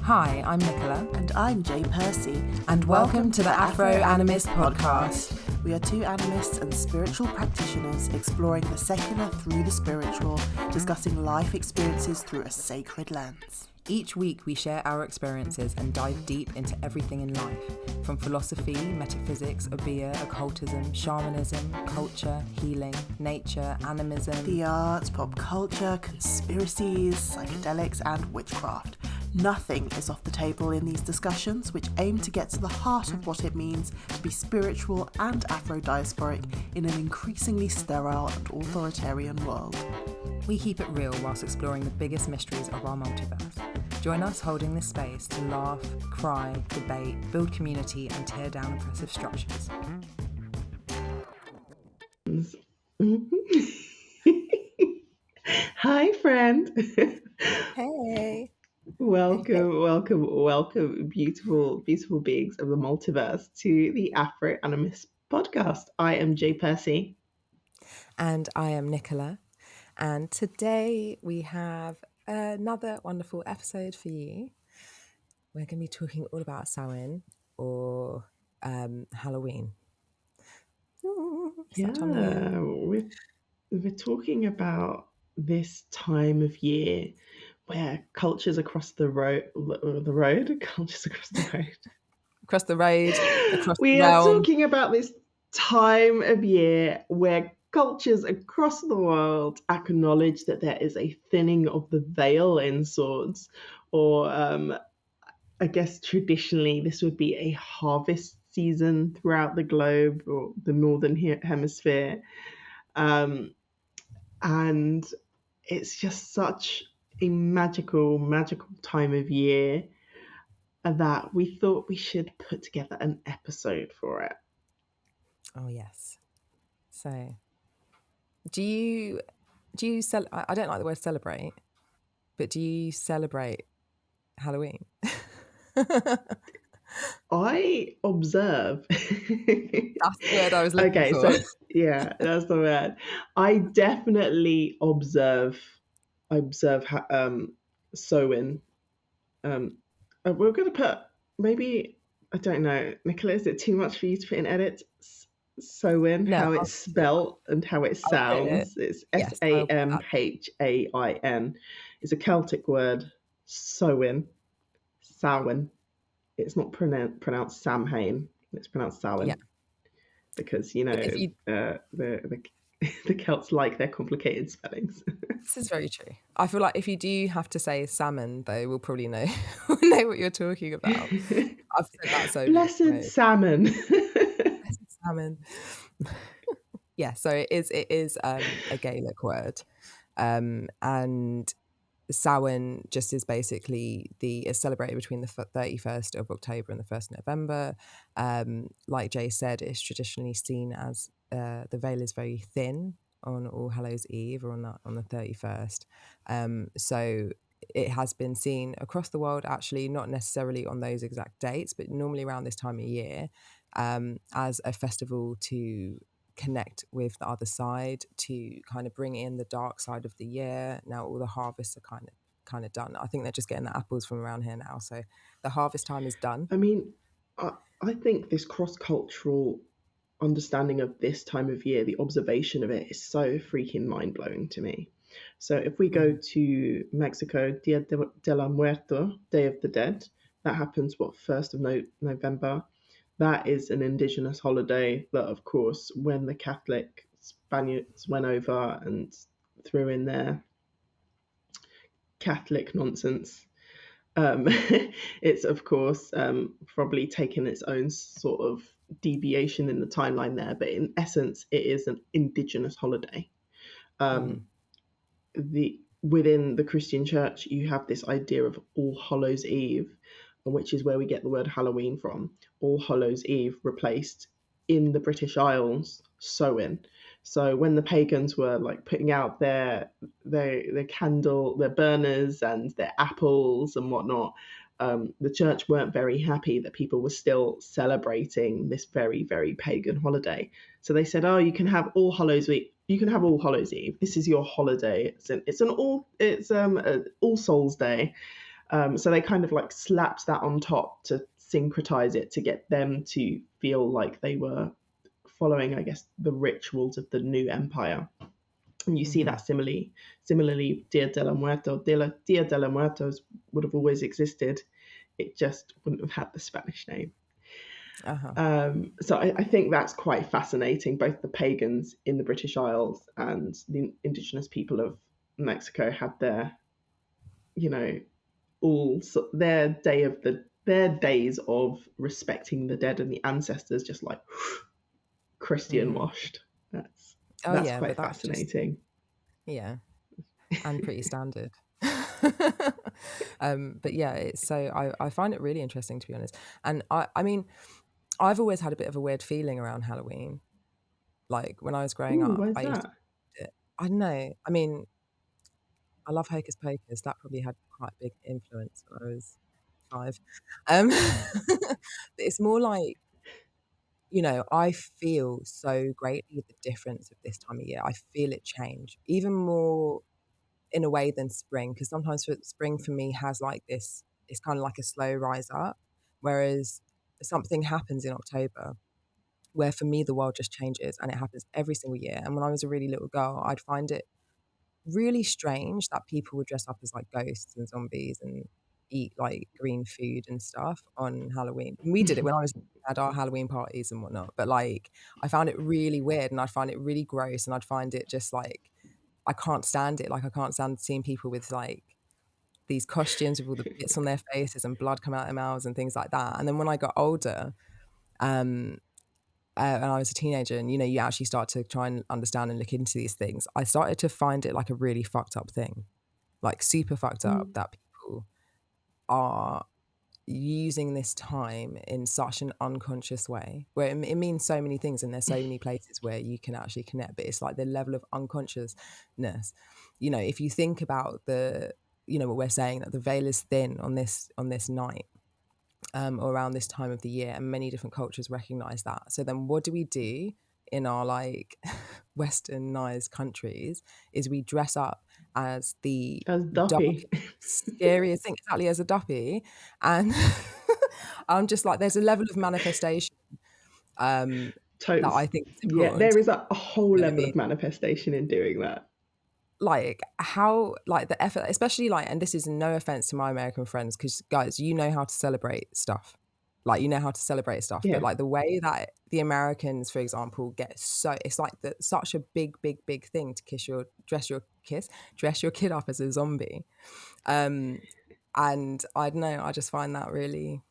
Hi, I'm Nicola. And I'm Jay Percy. And welcome to the Afro Animist Podcast. We are two animists and spiritual practitioners exploring the secular through the spiritual, discussing life experiences through a sacred lens. Each week we share our experiences and dive deep into everything in life, from philosophy, metaphysics, obeah, occultism, shamanism, culture, healing, nature, animism, the arts, pop culture, conspiracies, psychedelics and witchcraft. Nothing is off the table in these discussions, which aim to get to the heart of what it means to be spiritual and Afro-diasporic in an increasingly sterile and authoritarian world. We keep it real whilst exploring the biggest mysteries of our multiverse. Join us holding this space to laugh, cry, debate, build community and tear down oppressive structures. Hi, friend. Hey. Welcome, beautiful beings of the multiverse to the Afro Animist Podcast. I am Jay Percy. And I am Nicola. And today we have another wonderful episode for you. We're going to be talking all about Samhain or Halloween. We're talking about this time of year where cultures across the road, we are talking about this time of year where cultures across the world acknowledge that there is a thinning of the veil in sorts, or I guess traditionally this would be a harvest season throughout the globe or the northern hemisphere, and it's just such a magical time of year that we thought we should put together an episode for it. Oh yes. So do you I don't like the word celebrate, but do you celebrate Halloween? I observe. That's the word I was looking for. Okay, so yeah, that's the word. I definitely observe Samhain. We're going to put, maybe, I don't know, Nicola, is it too much for you to put in edits? Samhain, No, how it's spelt and how it sounds. It's Samhain. It's a Celtic word. Samhain. It's not pronounced Samhain. It's pronounced Samhain. Yeah. Because the Celts like their complicated spellings. This is very true. I feel like if you do have to say salmon, though, we'll probably know what you're talking about. I've said that so blessed salmon. Blessed salmon. Yeah, so it is a Gaelic word, and Samhain just is basically it's celebrated between the 31st of October and the 1st of November. Like Jay said, it's traditionally seen as the veil is very thin on All Hallows Eve or on the 31st. So it has been seen across the world, actually, not necessarily on those exact dates, but normally around this time of year, as a festival to connect with the other side, to kind of bring in the dark side of the year. Now all the harvests are kind of done. I think they're just getting the apples from around here now, so the harvest time is done. I mean, I think this cross-cultural understanding of this time of year, the observation of it, is so freaking mind-blowing to me. So if we go to Mexico, Dia de la Muerto, Day of the Dead, that happens 1st of November. That is an indigenous holiday that, of course, when the Catholic Spaniards went over and threw in their Catholic nonsense, it's, of course, probably taken its own sort of deviation in the timeline there. But in essence, it is an indigenous holiday. Within the Christian church, you have this idea of All Hallows Eve, which is where we get the word Halloween from. All Hallows Eve replaced in the British Isles Samhain. So when the pagans were like putting out their candle, their burners and their apples and whatnot, the church weren't very happy that people were still celebrating this very, very pagan holiday. So they said, "Oh, you can have All Hallows Eve. You can have All Hallows Eve. This is your holiday. It's an All Souls Day." So they kind of like slapped that on top to syncretize it to get them to feel like they were following, I guess, the rituals of the new empire. And you see Mm-hmm. that similarly, Dia de la Muertos would have always existed. It just wouldn't have had the Spanish name. Uh-huh. So I think that's quite fascinating. Both the pagans in the British Isles and the indigenous people of Mexico had their, you know, their days of respecting the dead and the ancestors, just like Christian Mm-hmm. washed. That's Oh that's yeah, but quite that's just, fascinating. yeah, and pretty standard. But yeah, it's so I find it really interesting, to be honest. And I mean, I've always had a bit of a weird feeling around Halloween. Like when I was growing Ooh, up, why is I used to that? I don't know. I mean, I love Hocus Pocus. That probably had quite a big influence when I was 5. But it's more like, I feel so greatly the difference of this time of year. I feel it change even more in a way than spring, because sometimes spring for me has like this, it's kind of like a slow rise up, whereas something happens in October where for me the world just changes, and it happens every single year. And when I was a really little girl, I'd find it really strange that people would dress up as like ghosts and zombies and eat like green food and stuff on Halloween. And we did it when I was had our Halloween parties and whatnot. But like I found it really weird, and I'd find it really gross, and I'd find it just like I can't stand it. Like I can't stand seeing people with like these costumes with all the bits on their faces and blood come out their mouths and things like that. And then when I got older, um, and I was a teenager, and you actually start to try and understand and look into these things, I started to find it like a really fucked up thing, like super fucked up, Mm. that people are using this time in such an unconscious way, where it means so many things, and there's so many places where you can actually connect, but it's like the level of unconsciousness. If you think about what we're saying, that the veil is thin on this night, or around this time of the year, and many different cultures recognize that. So then what do we do in our like westernized countries is we dress up as the As Duppy. darkest, scariest thing, exactly, as a duppy. And I'm just like, there's a level of manifestation um that Totes. I think is Yeah, important. there is a whole You know what I level mean? of manifestation in doing that. Like how, like the effort, especially like, and this is no offense to my American friends, because guys, you know how to celebrate stuff. Like you know how to celebrate stuff, but Yeah. like the way that the Americans, for example, get so, it's like such a big, big, big thing to dress your kid up as a zombie. Um, and I don't know, I just find that really,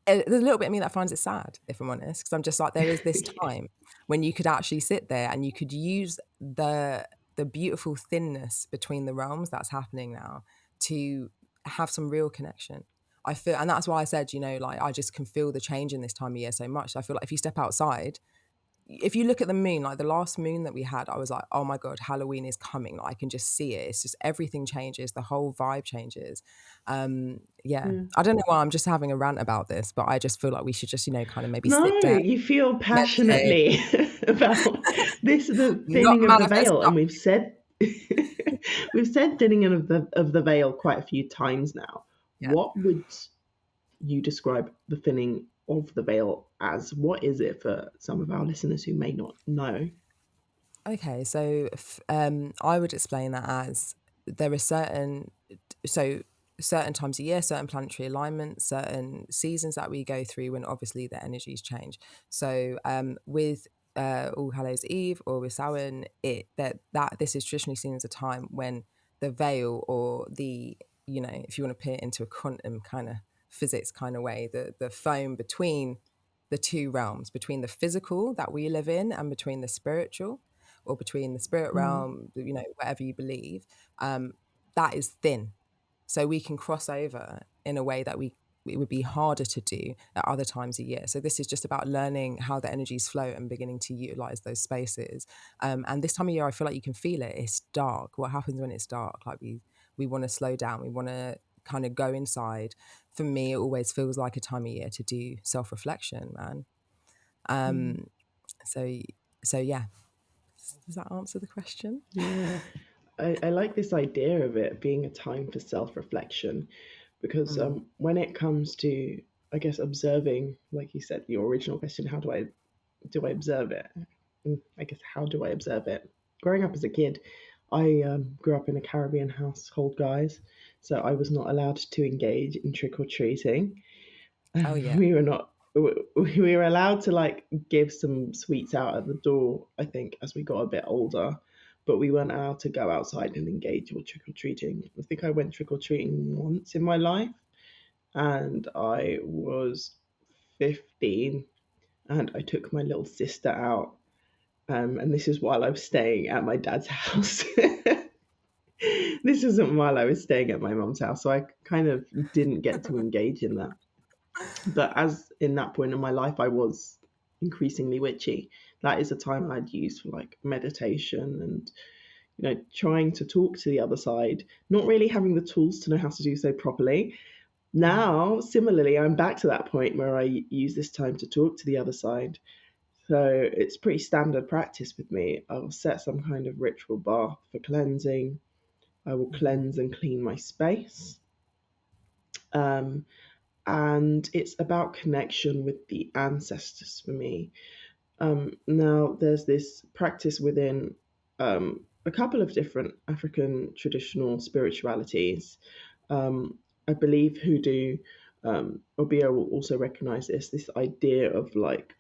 there's a little bit of me that finds it sad, if I'm honest, because I'm just like, there is this Yeah. time when you could actually sit there and you could use the beautiful thinness between the realms that's happening now to have some real connection. I feel, and that's why I said, like I just can feel the change in this time of year so much. I feel like if you step outside, if you look at the moon, like the last moon that we had, I was like, oh my God, Halloween is coming. Like, I can just see it. It's just everything changes. The whole vibe changes. Yeah. Yeah. I don't know why I'm just having a rant about this, but I just feel like we should just, kind of maybe No, sit down, you feel meditate, passionately about this, the not thinning of the manifest veil, stuff. and we've said thinning of the veil quite a few times now. Yeah. What would you describe the thinning of the veil as? What is it for some of our listeners who may not know? Okay. So I would explain that as there are so certain times a year, certain planetary alignments, certain seasons that we go through when obviously the energies change. So with All Hallows Eve or with Samhain, that this is traditionally seen as a time when the veil, or the, if you want to put it into a quantum kind of physics kind of way, the foam between the two realms, between the physical that we live in and between the spiritual, or between the spirit Mm. realm, whatever you believe, that is thin. So we can cross over in a way that it would be harder to do at other times a year. So this is just about learning how the energies flow and beginning to utilize those spaces. And this time of year, I feel like you can feel it. It's dark. What happens when it's dark? Like we want to slow down. We want to kind of go inside. For me, it always feels like a time of year to do self-reflection, man. Mm. So yeah. Does that answer the question? Yeah. I like this idea of it being a time for self-reflection because Mm. when it comes to, I guess, observing, like you said, your original question, how do I observe it? I guess, how do I observe it? Growing up as a kid, I grew up in a Caribbean household, guys, so I was not allowed to engage in trick or treating. Oh yeah. We were not. We were allowed to like give some sweets out at the door, I think, as we got a bit older, but we weren't allowed to go outside and engage or trick or treating. I think I went trick or treating once in my life, and I was 15, and I took my little sister out. And this is while I was staying at my dad's house. This isn't while I was staying at my mum's house, so I kind of didn't get to engage in that. But as in that point in my life, I was increasingly witchy. That is a time I'd use for like meditation and trying to talk to the other side, not really having the tools to know how to do so properly. Mhm. Now, similarly, I'm back to that point where I use this time to talk to the other side. So it's pretty standard practice with me. I'll set some kind of ritual bath for cleansing. I will Mhm. cleanse and clean my space. Um, and it's about connection with the ancestors for me. Now, there's this practice within a couple of different African traditional spiritualities. I believe hoodoo, Obia will also recognize this idea of like,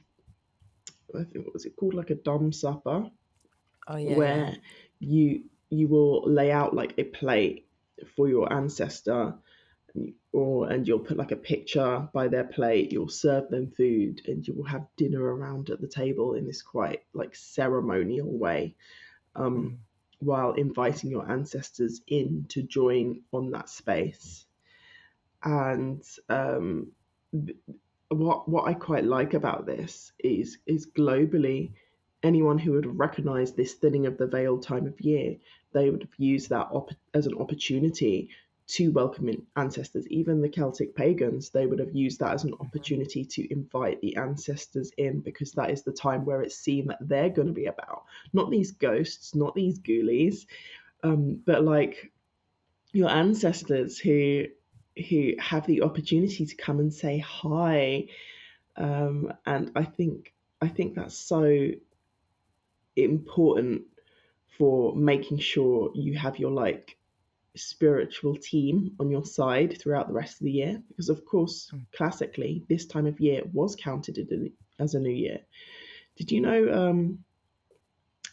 I think, what was it called? Like a dumb supper, Oh yeah, yeah. where you will lay out like a plate for your ancestor, and you'll put like a picture by their plate, you'll serve them food, and you will have dinner around at the table in this quite like ceremonial way, um, Mm. while inviting your ancestors in to join on that space. And what I quite like about this is globally, anyone who would have recognised this thinning of the veil time of year, they would have used that as an opportunity to welcome in ancestors. Even the Celtic pagans, they would have used that as an Mhm. opportunity to invite the ancestors in, because that is the time where it's seen that they're going to be about, not these ghosts, not these ghoulies, but like your ancestors who have the opportunity to come and say hi. And I think that's so important for making sure you have your like spiritual team on your side throughout the rest of the year, because of course Mm. classically this time of year was counted as a new year. Did you know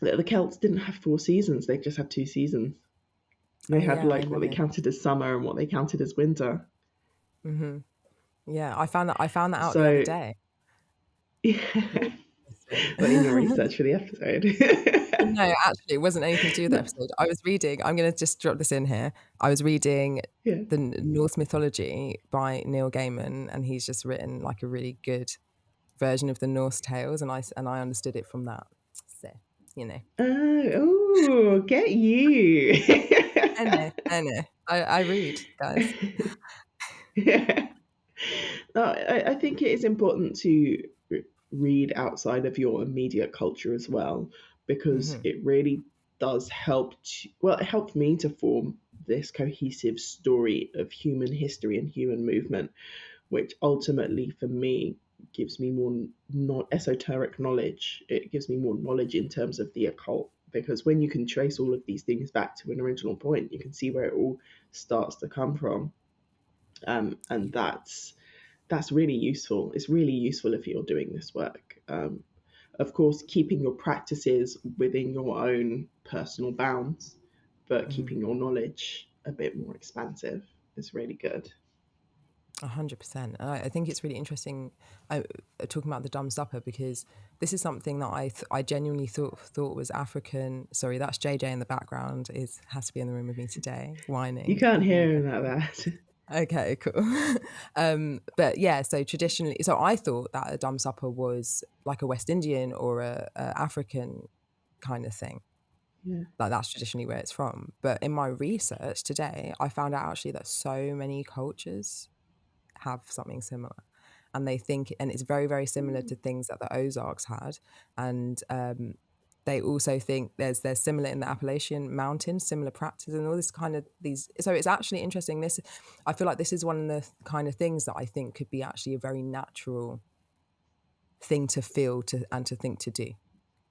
that the Celts didn't have 4 seasons, they just had 2 seasons? They Oh had yeah, I like what they know. counted as summer and what they counted as winter. Hmm. Yeah, I found that out the other So day. yeah. Really interesting. But in your research for the episode. No, actually, it wasn't anything to do with the No, episode. I was reading. I'm going to just drop this in here. I was reading yeah. the Norse mythology by Neil Gaiman, and he's just written like a really good version of the Norse tales, and I understood it from that. So, you know, Oh, get you. I know. I read, guys. Yeah. No, I think it is important to read outside of your immediate culture as well, because Hmm. it really does help well, it helped me to form this cohesive story of human history and human movement, which ultimately for me gives me more not esoteric knowledge. It gives me more knowledge in terms of the occult, because when you can trace all of these things back to an original point, you can see where it all starts to come from. And that's really useful. It's really useful if you're doing this work. Of course, keeping your practices within your own personal bounds, but Hmm. keeping your knowledge a bit more expansive is really good. 100%. And I think it's really interesting talking about the dumb supper, because this is something that I genuinely thought was African. Sorry, that's JJ in the background. Is has to be in the room with me today, You whining can't at me hear him like again. that. Okay, cool. But yeah, so traditionally, so I thought that a dumb supper was like a West Indian or a African kind of thing. Yeah. Like that's traditionally where it's from. But in my research today, I found out actually that so many cultures have something similar, and they think, and it's very very similar to things that the Ozarks had. And they also think there's similar in the Appalachian Mountains, similar practices and all this kind of these. So it's actually interesting. This, I feel like this is one of the kind of things that I think could be actually a very natural thing to feel and to think to do.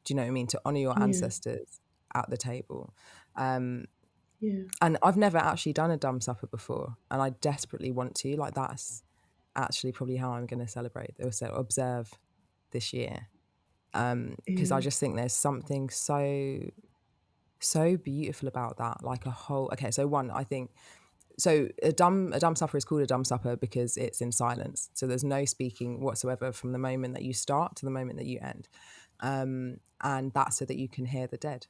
Do you know what I mean? To honor your ancestors at the table. And I've never actually done a dumb supper before, and I desperately want to. Like, that's actually probably how I'm going to celebrate, also observe this year. Because I just think there's something so beautiful about that. Like a whole, okay, so one, I think, so a dumb supper is called a dumb supper because it's in silence. So there's no speaking whatsoever from the moment that you start to the moment that you end. And that's so that you can hear the dead.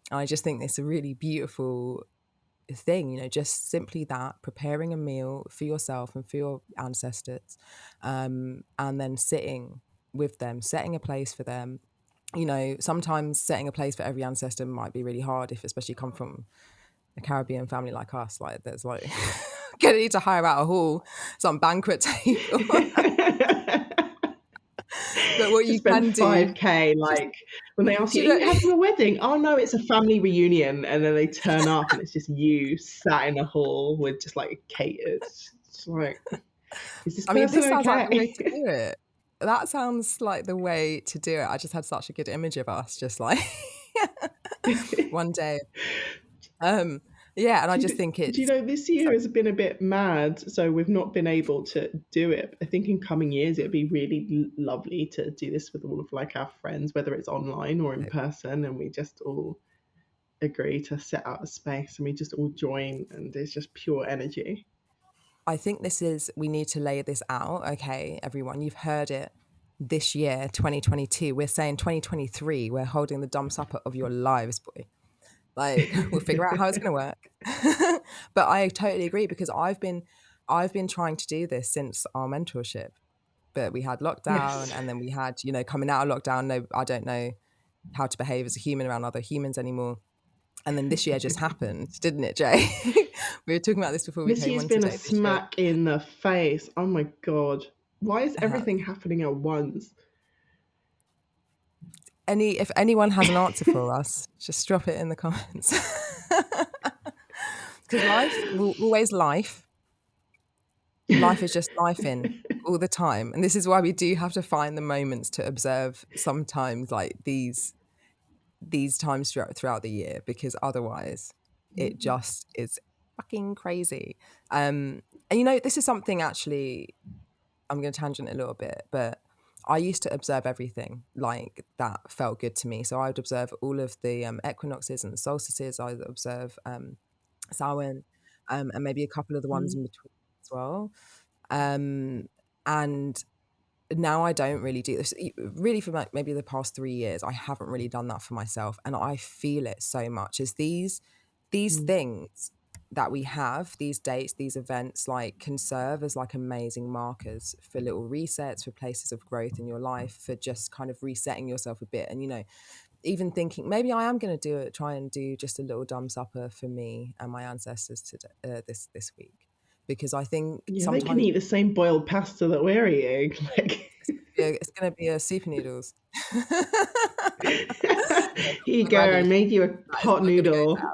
And I just think it's a really beautiful thing, you know, just simply that, preparing a meal for yourself and for your ancestors, and then sitting with them, setting a place for them. You know, sometimes setting a place for every ancestor might be really hard, if especially you come from a Caribbean family like us. Like, there's like gonna need to hire out a hall, some banquet table. But what to you spend can do, 5K, like when they ask you, do are you you know, having a wedding? Oh no, it's a family reunion. And then they turn up and it's just you sat in a hall with just like catered. It's like, is this I mean, person this sounds like the way to okay? do it. That sounds like the way to do it. I just had such a good image of us, just like one day. Yeah, and I just think Do you it's know, this year has been a bit mad, so we've not been able to do it. I think in coming years it'd be really lovely to do this with all of like our friends, whether it's online or in person, and we just all agree to set out a space and we just all join, and it's just pure energy. I think we need to lay this out. Okay, everyone, you've heard it. This year, 2022, we're saying 2023, we're holding the dumb supper of your lives, boy. Like, we'll figure out how it's going to work. But I totally agree, because I've been trying to do this since our mentorship. But we had lockdown, Yes. and then we had, you know, coming out of lockdown, no, I don't know how to behave as a human around other humans anymore. And then this year just happened, didn't it, Jay? We were talking about this before we This came year's on been a today. This year, smack in the face. Oh my God. Why is uh, everything happening at once? if anyone has an answer for us, just drop it in the comments. Because life will always life. Life is just life in all the time. And this is why we do have to find the moments to observe sometimes, like these times throughout the year, because otherwise it just is fucking crazy. And you know, this is something, actually, I'm going to tangent a little bit, but I used to observe everything like that felt good to me. So I would observe all of the equinoxes and the solstices. I would observe Samhain, and maybe a couple of the ones in between as well. And now I don't really do this. Really, for like maybe the past 3 years, I haven't really done that for myself, and I feel it so much. As these things that we have, these dates, these events, like, can serve as like amazing markers for little resets, for places of growth in your life, for just kind of resetting yourself a bit. And, you know, even thinking maybe I am going to try and do just a little dumb supper for me and my ancestors today, this week, because I think Yeah, they can sometimes eat the same boiled pasta that we're eating. Like, it's going to be a super noodles. here you My go, I granny, made you a that is pot not going to go noodle. down.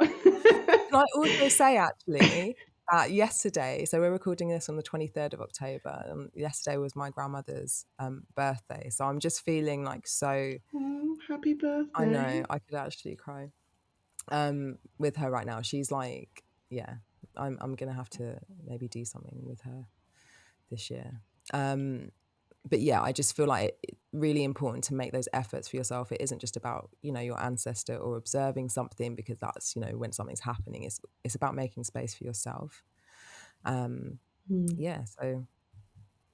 Can I also say, actually, that yesterday, so we're recording this on the 23rd of October, and yesterday was my grandmother's birthday. So I'm just feeling like so, Oh, happy I know, birthday. I could actually cry with her right now. She's like, yeah, I'm going to have to maybe do something with her this year. But yeah, I just feel like it's really important to make those efforts for yourself. It isn't just about, you know, your ancestor or observing something, because that's, you know, when something's happening. It's about making space for yourself. Yeah, so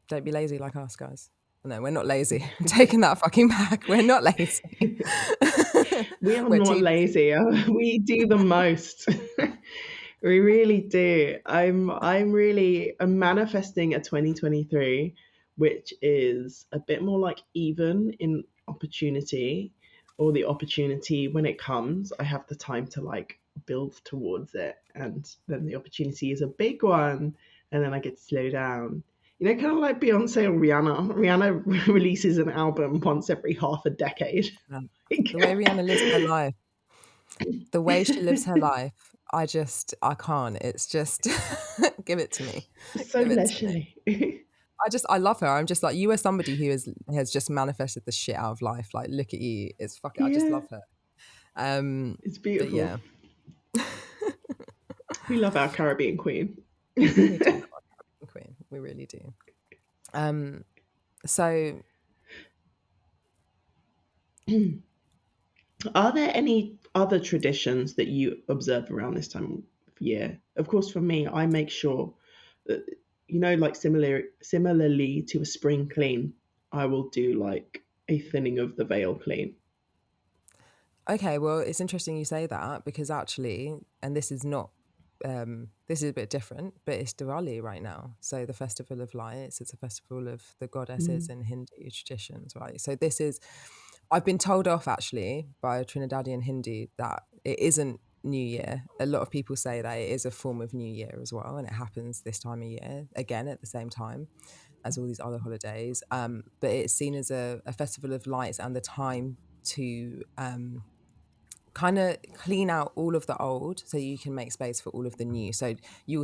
don't be lazy like us, guys. No, we're not lazy. I'm taking that fucking back. We're not lazy. We are We're not too busy. lazy. We do the most. We really do. I'm manifesting a 2023 which is a bit more like even in opportunity, or the opportunity when it comes, I have the time to like build towards it, and then the opportunity is a big one and then I get to slow down. You know, kind of like Beyonce or Rihanna. Rihanna releases an album once every half a decade. The way Rihanna lives her life, the way she lives her life, I can't. It's just give it to me. So Give it to me. leisurely. I love her. I'm just like, you are somebody who has just manifested the shit out of life. Like, look at you. It's fucking, I just Yeah, love her. it's But beautiful. yeah, We love our Caribbean queen. we do love our Caribbean queen. We really do. So Are there any other traditions that you observe around this time of year? Of course, for me, I make sure that, you know, like similarly to a spring clean, I will do like a thinning of the veil clean. okay, well, it's interesting you say that because actually, and this is a bit different, but it's Diwali right now. So the Festival of Lights, it's a festival of the goddesses Mm. in Hindu traditions, right? So I've been told off actually by a Trinidadian Hindu that it isn't New Year. A lot of people say that it is a form of New Year as well, and it happens this time of year, again at the same time as all these other holidays. But it's seen as a festival of lights and the time to kind of clean out all of the old so you can make space for all of the new. So you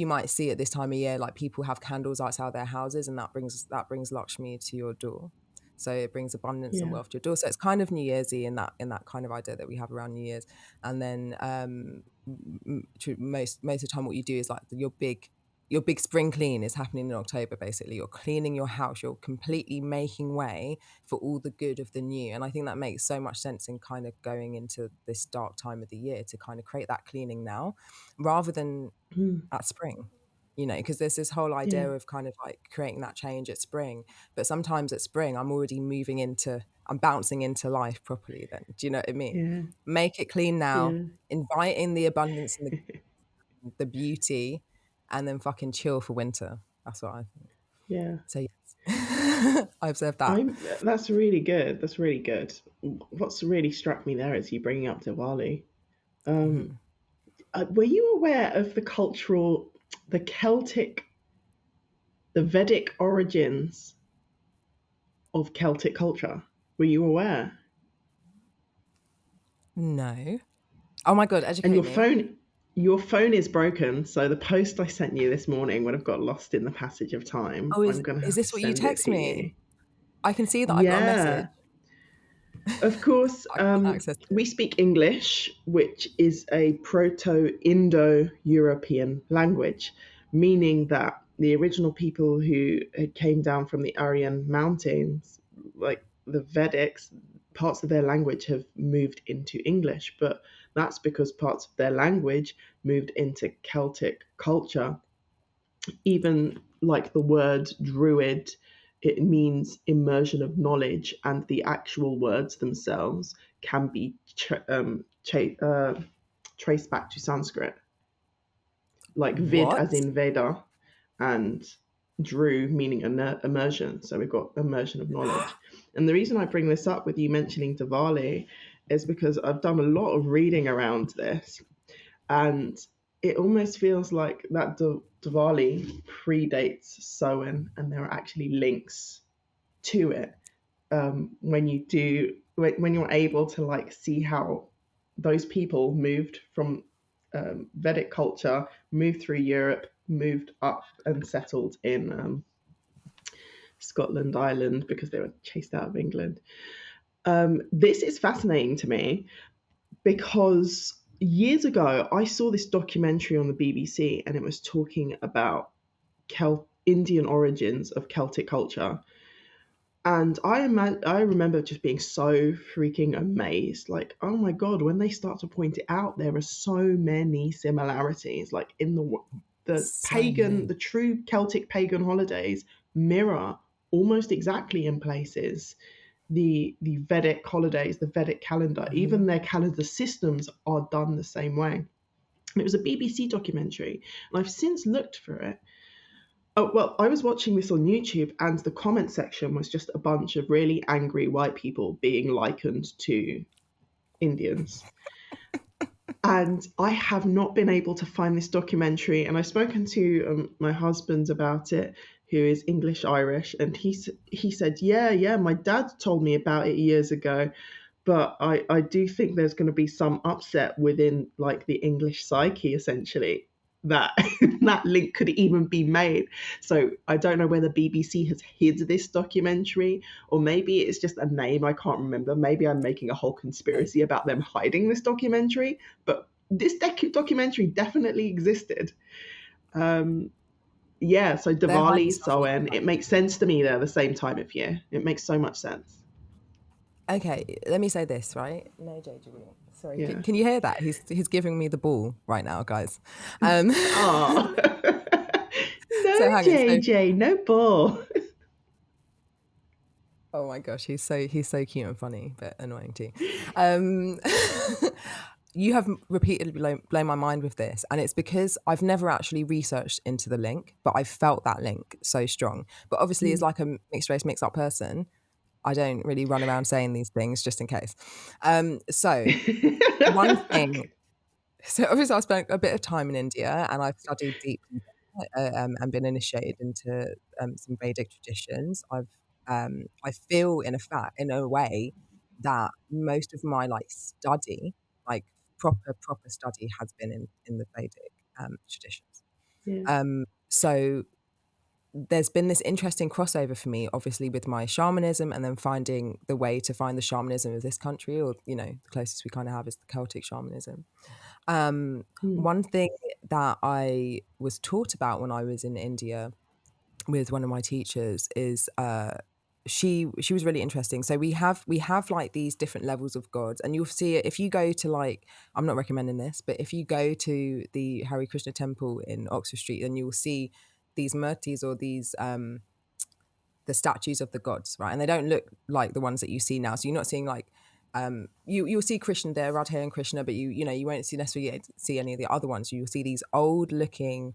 might see at this time of year, like people have candles outside their houses, and that brings Lakshmi to your door. So it brings abundance and Yeah. wealth to your door. So it's kind of New Year's-y in that kind of idea that we have around New Year's. And then most of the time what you do is like your big spring clean is happening in October. Basically, you're cleaning your house, you're completely making way for all the good of the new. And I think that makes so much sense in kind of going into this dark time of the year to kind of create that cleaning now rather than Mm. at spring, because there's this whole Yeah. idea of kind of like creating that change at spring. But sometimes at spring, I'm bouncing into life properly then. Do you know what I mean? Yeah. Make it clean now, Yeah. invite in the abundance and the beauty, and then fucking chill for winter. That's what I think. Yeah. So yes, I observed that. That's really good. That's really good. What's really struck me there is you bringing up Diwali. Um, Mhm. were you aware of the Celtic, the Vedic origins of Celtic culture? Were you aware? No. Oh my God, And educate me. your phone is broken, so the post I sent you this morning would have got lost in the passage of time. Oh, I'm gonna is have to this what you send it text to you. me? I can see that I got a message. Yeah. Of course, I can't access it. we speak English, which is a Proto Indo European language, meaning that the original people who had came down from the Aryan mountains, like the Vedics, parts of their language have moved into English, but that's because parts of their language moved into Celtic culture. Even like the word druid, it means immersion of knowledge, and the actual words themselves can be traced back to Sanskrit, like vid What? as in Veda, and Drew meaning immersion. So we've got immersion of knowledge. And the reason I bring this up with you mentioning Diwali is because I've done a lot of reading around this, and it almost feels like that Diwali predates Samhain, and there are actually links to it when you're able to like see how those people moved from Vedic culture, moved through Europe, moved up and settled in Scotland, Ireland, because they were chased out of England. This is fascinating to me because years ago I saw this documentary on the BBC, and it was talking about Indian origins of Celtic culture. And I remember just being so freaking amazed. Like, oh my God, when they start to point it out, there are so many similarities. Like, in So many. the true Celtic pagan holidays mirror almost exactly in places the Vedic holidays, the Vedic calendar. Mhm. Even their calendar systems are done the same way. And it was a BBC documentary, and I've since looked for it. Oh, well, I was watching this on YouTube, and the comment section was just a bunch of really angry white people being likened to Indians. And I have not been able to find this documentary. And I've spoken to my husband about it, who is English Irish, and he said, yeah, my dad told me about it years ago, but I do think there's going to be some upset within like the English psyche, essentially, that that link could even be made. So I don't know whether BBC has hid this documentary, or maybe it's just a name I can't remember. Maybe I'm making a whole conspiracy about them hiding this documentary, but this documentary definitely existed. Yeah, so They're hiding Diwali, stuff. Samhain, it makes sense to me. They're the same time of year. It makes so much sense. Okay, let me say this, right? No, JJ. Sorry, Yeah. can you hear that? He's giving me the ball right now, guys. Oh. No, So hang on. So, JJ, no ball. oh my gosh, he's so cute and funny, but annoying too. Um, you have repeatedly blown my mind with this, and it's because I've never actually researched into the link, but I felt that link so strong. But obviously, as like a mixed race, mixed up person, I don't really run around saying these things just in case. So one thing. So obviously, I spent a bit of time in India, and I've studied deeply and been initiated into some Vedic traditions. I feel in a way that most of my like study, like proper study, has been in the Vedic traditions. Yeah. So there's been this interesting crossover for me, obviously, with my shamanism, and then finding the way to find the shamanism of this country, or the closest we kind of have is the Celtic shamanism. One thing that I was taught about when I was in India with one of my teachers is she was really interesting. So we have like these different levels of gods, and you'll see it if you go to, like, I'm not recommending this, but if you go to the Hare Krishna temple in Oxford Street, then you'll see these murtis, or these the statues of the gods, right? And they don't look like the ones that you see now. So you're not seeing like you'll see Krishna there, Radha and Krishna, but you won't necessarily see any of the other ones. You'll see these old looking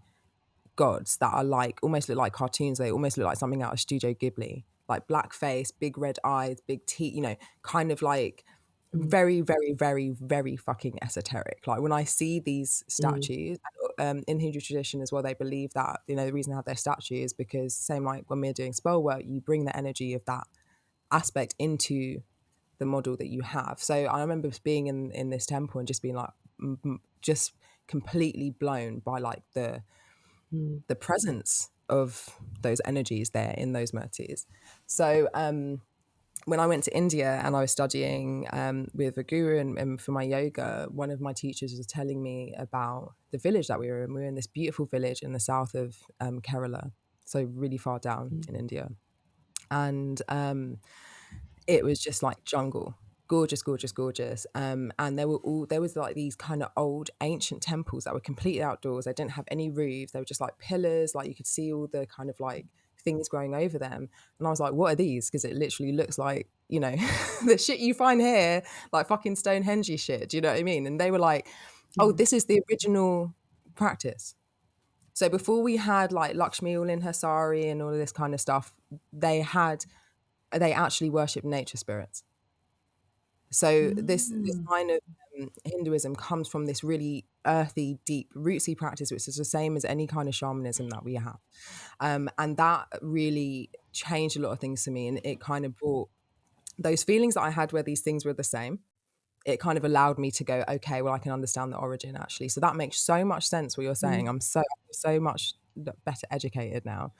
gods that are like almost look like cartoons. They almost look like something out of Studio Ghibli, like black face, big red eyes, big teeth, kind of like very, very, very, very fucking esoteric. Like when I see these statues, in Hindu tradition as well, they believe that, the reason they have their statue is because, same like when we're doing spell work, you bring the energy of that aspect into the model that you have. So I remember being in this temple and just being like, just completely blown by like the presence of those energies there in those murtis. So when I went to India and I was studying with a guru and for my yoga, one of my teachers was telling me about the village that we were in. We were in this beautiful village in the south of Kerala, so really far down in India. And it was just like jungle, gorgeous, gorgeous, gorgeous. And there was like these kind of old ancient temples that were completely outdoors. They didn't have any roofs. They were just like pillars. Like you could see all the kind of like things growing over them. And I was like, what are these? Because it literally looks like, the shit you find here, like fucking Stonehenge shit. Do you know what I mean? And they were like, oh, this is the original practice. So before we had like Lakshmi all in her sari and all of this kind of stuff, they actually worshipped nature spirits. So this kind of Hinduism comes from this really earthy, deep, rootsy practice, which is the same as any kind of shamanism that we have. And that really changed a lot of things for me. And it kind of brought those feelings that I had where these things were the same. It kind of allowed me to go, okay, well, I can understand the origin actually. So that makes so much sense what you're saying. I'm so much better educated now.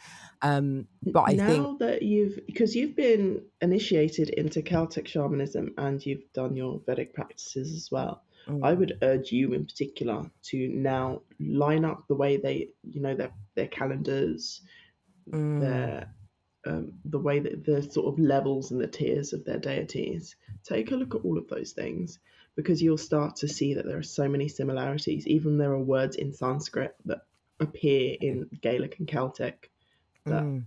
But I think Now that because you've been initiated into Celtic shamanism and you've done your Vedic practices as well, I would urge you in particular to now line up the way they, their calendars, their the way that the sort of levels and the tiers of their deities. Take a look at all of those things, because you'll start to see that there are so many similarities. Even there are words in Sanskrit that appear in Gaelic and Celtic that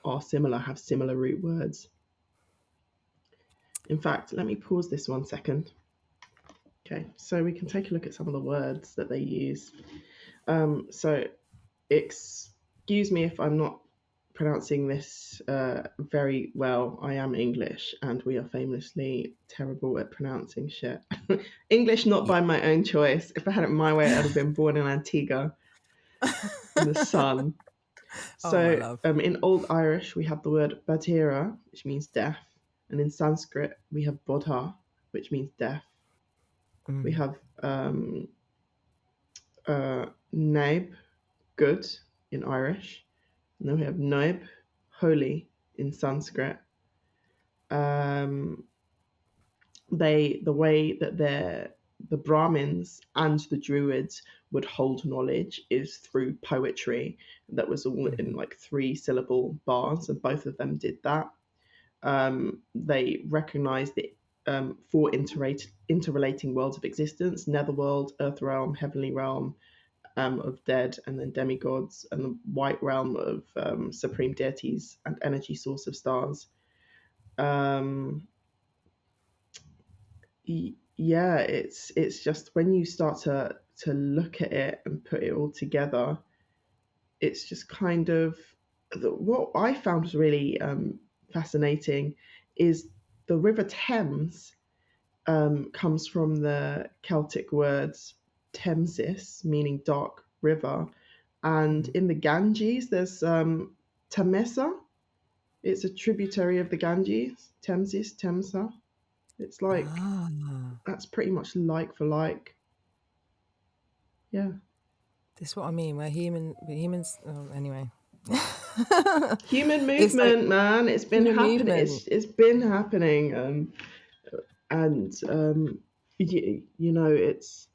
are similar, have similar root words. In fact, let me pause this 1 second. Okay, so we can take a look at some of the words that they use. So excuse me if I'm not pronouncing this very well. I am English, and we are famously terrible at pronouncing shit. English not Yeah. by my own choice. If I had it my way, I'd have been born in Antigua in the sun. Oh, my So love. in Old Irish, we have the word Badhira, which means deaf, and in Sanskrit, we have Bodha, which means deaf. We Mm. have Naib, good, in Irish, and then we have Naib, holy, in Sanskrit. Um, the way that the Brahmins and the Druids would hold knowledge is through poetry that was all in Mhm. like 3-syllable bars, and both of them did that. They recognized the four interrelating worlds of existence: netherworld, earth realm, heavenly realm, of dead, and then demigods, and the white realm of supreme deities and energy source of stars. Um, yeah, it's just when you start to look at it and put it all together, it's just kind of what I found was really fascinating is the River Thames comes from the Celtic words Thamesis, meaning dark river, and Mhm. in the Ganges there's Temesa. It's a tributary of the Ganges. Thamesis, Temsa. It's like Ah, that's pretty much like for like. Yeah. this is what I mean. We're humans. Oh, anyway, Human it's like movement, man. It's been human happening. movement. It's been happening, and you know, it's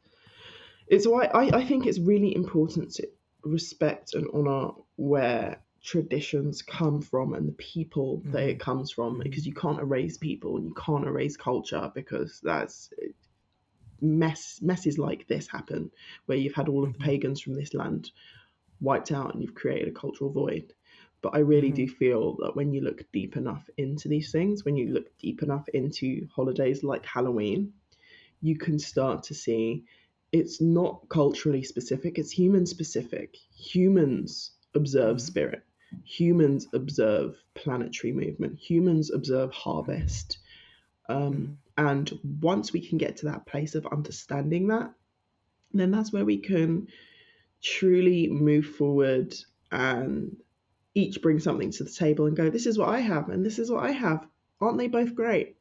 why I think it's really important to respect and honor where traditions come from and the people that Hmm. it comes from, Hmm. because you can't erase people and you can't erase culture, because that's messes like this happen where you've had all of the Hmm. pagans from this land wiped out and you've created a cultural void. But I really Hmm. do feel that when you look deep enough into these things, when you look deep enough into holidays like Halloween, you can start to see it's not culturally specific, it's human specific. Humans observe Hmm. spirit, humans observe planetary movement, humans observe harvest. Hmm. And once we can get to that place of understanding that, then that's where we can truly move forward and each bring something to the table and go, this is what I have, and this is what I have. Aren't they both great?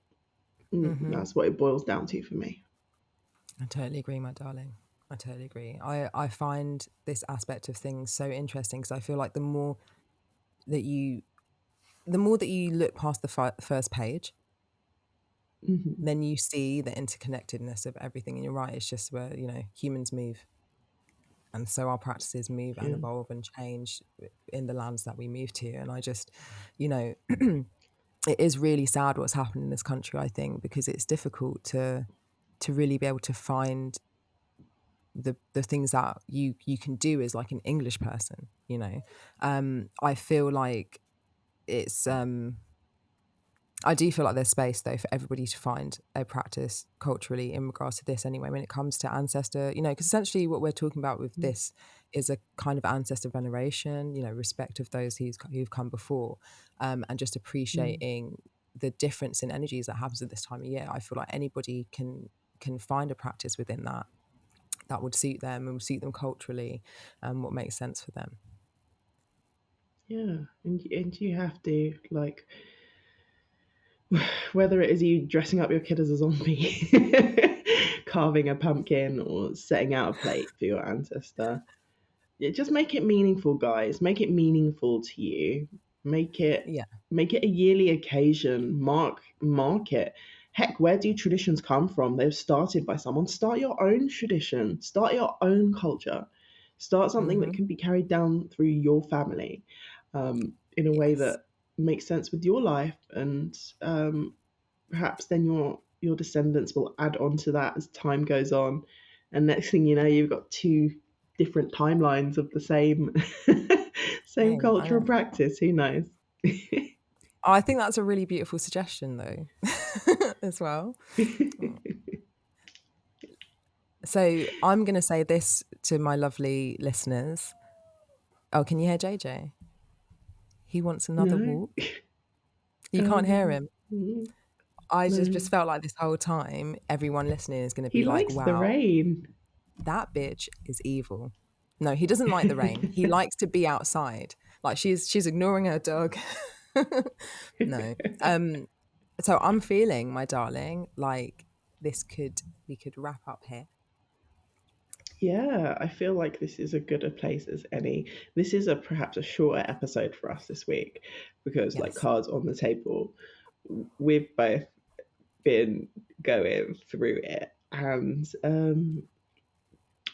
Hmm. That's what it boils down to for me. I totally agree, my darling. I totally agree. I find this aspect of things so interesting because I feel like that you, the more that you look past the first page, Mm-hmm. then you see the interconnectedness of everything. And you're right, it's just where, humans move. And so our practices move and Yeah. evolve and change in the lands that we move to. And I just, you know, it is really sad what's happened in this country, I think, because it's difficult to really be able to find the things that you can do as like an English person, I feel like it's I do feel like there's space though for everybody to find a practice culturally in regards to this anyway when it comes to ancestor, because essentially what we're talking about with this is a kind of ancestor veneration, respect of those who've come before, and just Mm. appreciating the difference in energies that happens at this time of year. I feel like anybody can find a practice within that would suit them and would suit them culturally, and what makes sense for them. Yeah, and you have to like whether it is you dressing up your kid as a zombie, carving a pumpkin, or setting out a plate for your ancestor. Yeah, just make it meaningful, guys. Make it meaningful to you. Make it Yeah. make it a yearly occasion. Mark it. Heck, where do traditions come from? They've started by someone. Start your own tradition. Start your own culture. Start something that Hmm. can be carried down through your family, in a way Yes. that makes sense with your life, and perhaps then your descendants will add on to that as time goes on, and next thing you know, you've got two different timelines of the same same Same. I cultural know. practice. Who knows? I think that's a really beautiful suggestion, though, as well. Mm. So I'm going to say this to my lovely listeners. Oh, can you hear JJ? He wants another No. walk. You can't hear him. Mm, I just, no. just felt like this whole time, everyone listening is going to He be like, likes the wow, rain. that bitch is evil. No, he doesn't like the rain. He likes to be outside. Like she's ignoring her dog. No. So I'm feeling, my darling, like we could wrap up here. Yeah, I feel like this is a good a place as any. This is a perhaps a shorter episode for us this week because, like, Yes, cards on the table, we've both been going through it, and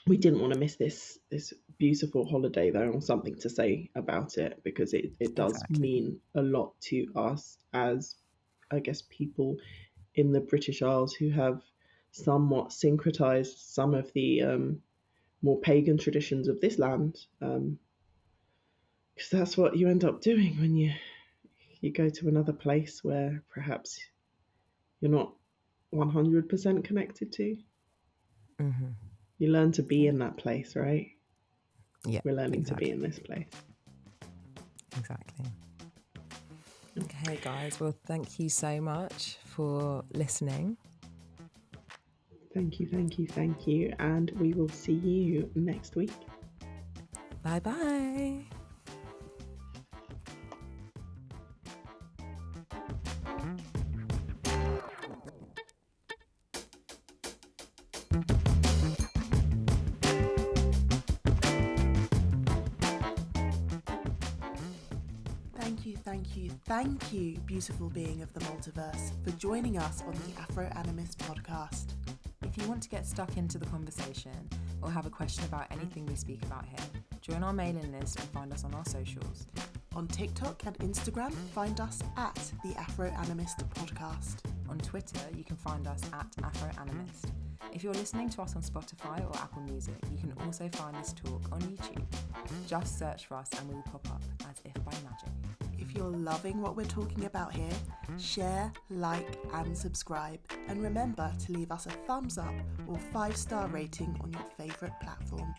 we didn't want to miss this beautiful holiday though, or something to say about it, because it does exactly. mean a lot to us as, I guess, people in the British Isles who have somewhat syncretized some of the more pagan traditions of this land, because that's what you end up doing when you go to another place where perhaps you're not 100% connected to. Mm-hmm. You learn to be Yeah. in that place, right? Yeah, We're learning to be exactly. in this place. Exactly. Okay, guys. Well, thank you so much for listening. Thank you, thank you, thank you. And we will see you next week. Bye-bye. Thank you, beautiful being of the multiverse, for joining us on the Afro Animist Podcast. If you want to get stuck into the conversation or have a question about anything we speak about here, join our mailing list and find us on our socials. On TikTok and Instagram, find us at the Afro Animist Podcast. On Twitter, you can find us at Afro Animist. If you're listening to us on Spotify or Apple Music, you can also find this talk on YouTube. Just search for us and we will pop up as if by magic. If you're loving what we're talking about here, share, like, and subscribe. And remember to leave us a thumbs up or 5-star rating on your favourite platform.